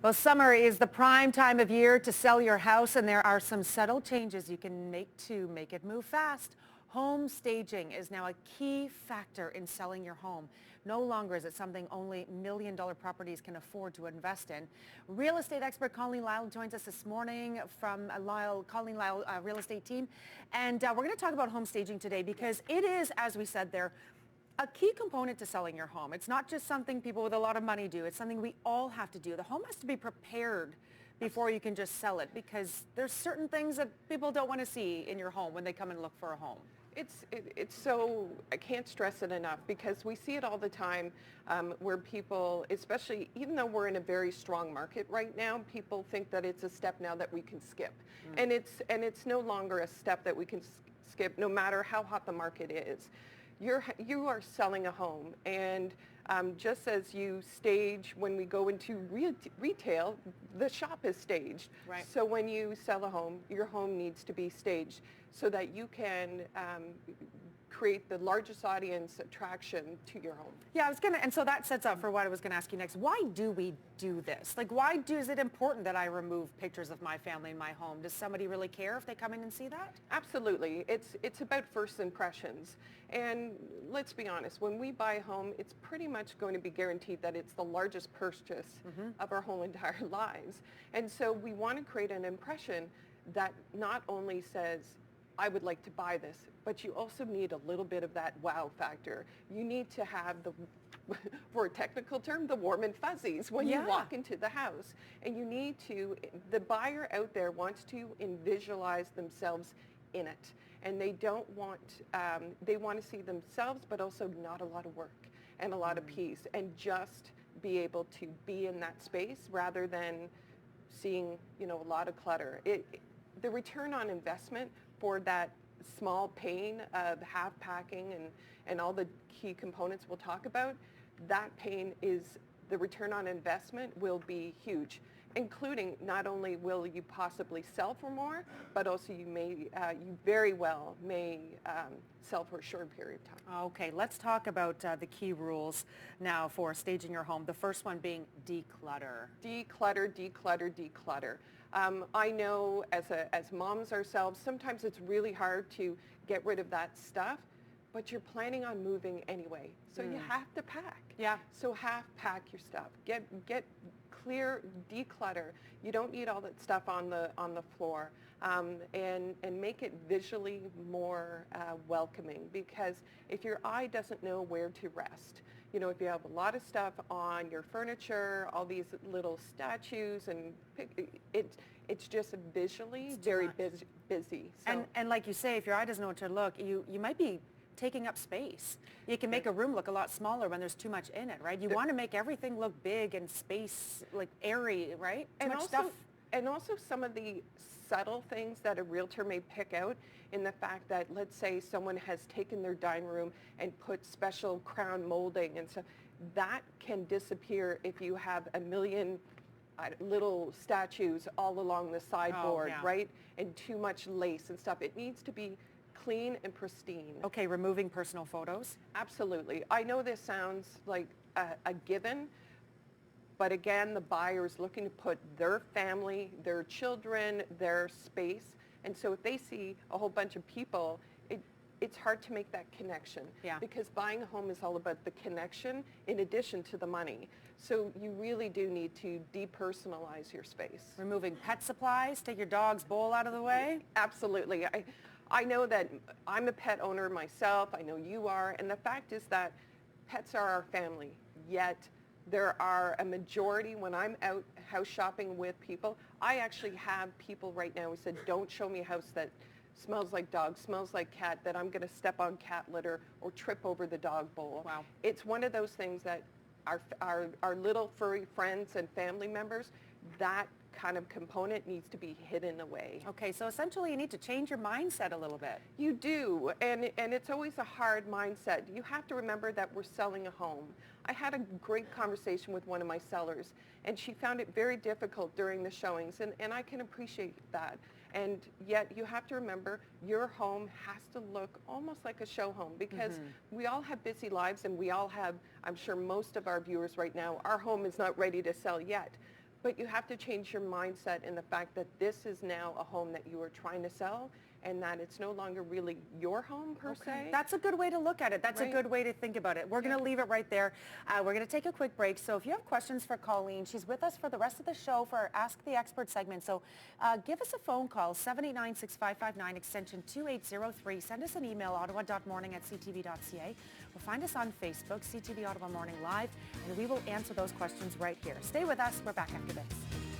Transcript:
Well, summer is the prime time of year to sell your house, and there are some subtle changes you can make to make it move fast. Home staging is now a key factor in selling your home. No longer is it something only million-dollar properties can afford to invest in. Real estate expert Colleen Lyle joins us this morning from Colleen Lyle Real Estate Team. And we're going to talk about home staging today because it is, as we said there, a key component to selling your home. It's not just something people with a lot of money do. It's something we all have to do. The home has to be prepared before you can just sell it, because there's certain things that people don't want to see in your home when they come and look for a home. It's so, I can't stress it enough, because we see it all the time where people, especially even though we're in a very strong market right now, people think that it's a step now that we can skip. And it's no longer a step that we can skip, no matter how hot the market is. You are selling a home, and just as you stage when we go into retail, the shop is staged. Right. So when you sell a home, your home needs to be staged so that you can create the largest audience attraction to your home. Yeah, and so that sets up for what I was going to ask you next. Why do we do this? Like, is it important that I remove pictures of my family in my home? Does somebody really care if they come in and see that? Absolutely. It's about first impressions. And let's be honest, when we buy a home, it's pretty much going to be guaranteed that it's the largest purchase of our whole entire lives. And so we want to create an impression that not only says, I would like to buy this, but you also need a little bit of that wow factor. You need to have for a technical term, the warm and fuzzies when you walk into the house. And you need the buyer out there wants to visualize themselves in it. And they don't want, they want to see themselves, but also not a lot of work and a lot of peace, and just be able to be in that space rather than seeing, a lot of clutter. The return on investment for that small pain of half packing and all the key components we'll talk about, that pain the return on investment will be huge, including not only will you possibly sell for more, but also you very well may sell for a short period of time. Okay, let's talk about the key rules now for staging your home. The first one being declutter. Declutter, declutter, declutter. I know as moms ourselves, sometimes it's really hard to get rid of that stuff, but you're planning on moving anyway. So you have to pack. Yeah. So half pack your stuff. Get clear, declutter. You don't need all that stuff on the floor, and make it visually more welcoming, because if your eye doesn't know where to rest, if you have a lot of stuff on your furniture, all these little statues, and it's just visually very busy. So, and like you say, if your eye doesn't know where to look, you might be taking up space. You can make a room look a lot smaller when there's too much in it, right? You want to make everything look big and space, like airy, right? And also some of the subtle things that a realtor may pick out in the fact that, let's say someone has taken their dining room and put special crown molding and stuff, that can disappear if you have a million little statues all along the sideboard, right? And too much lace and stuff. It needs to be clean and pristine. Okay, removing personal photos? Absolutely. I know this sounds like a given, but again, the buyer is looking to put their family, their children, their space. And so if they see a whole bunch of people, it's hard to make that connection. Yeah. Because buying a home is all about the connection in addition to the money. So you really do need to depersonalize your space. Removing pet supplies, take your dog's bowl out of the way? Absolutely. I know that I'm a pet owner myself. I know you are. And the fact is that pets are our family. Yet there are a majority, when I'm out house shopping with people, I actually have people right now who said, don't show me a house that smells like dog, smells like cat, that I'm going to step on cat litter or trip over the dog bowl. Wow. It's one of those things that our little furry friends and family members, that kind of component needs to be hidden away. Okay, so essentially you need to change your mindset a little bit. You do, and it's always a hard mindset. You have to remember that we're selling a home. I had a great conversation with one of my sellers, and she found it very difficult during the showings, and I can appreciate that. And yet you have to remember your home has to look almost like a show home, because we all have busy lives, and we all have, I'm sure most of our viewers right now, our home is not ready to sell yet. But you have to change your mindset in the fact that this is now a home that you are trying to sell and that it's no longer really your home per se. That's a good way to look at it. That's a good way to think about it. We're going to leave it right there. We're going to take a quick break. So if you have questions for Colleen, she's with us for the rest of the show for our Ask the Expert segment. So give us a phone call, 789-6559, extension 2803. Send us an email, ottawa.morning@ctv.ca. Or find us on Facebook, CTV Ottawa Morning Live, and we will answer those questions right here. Stay with us. We're back after this.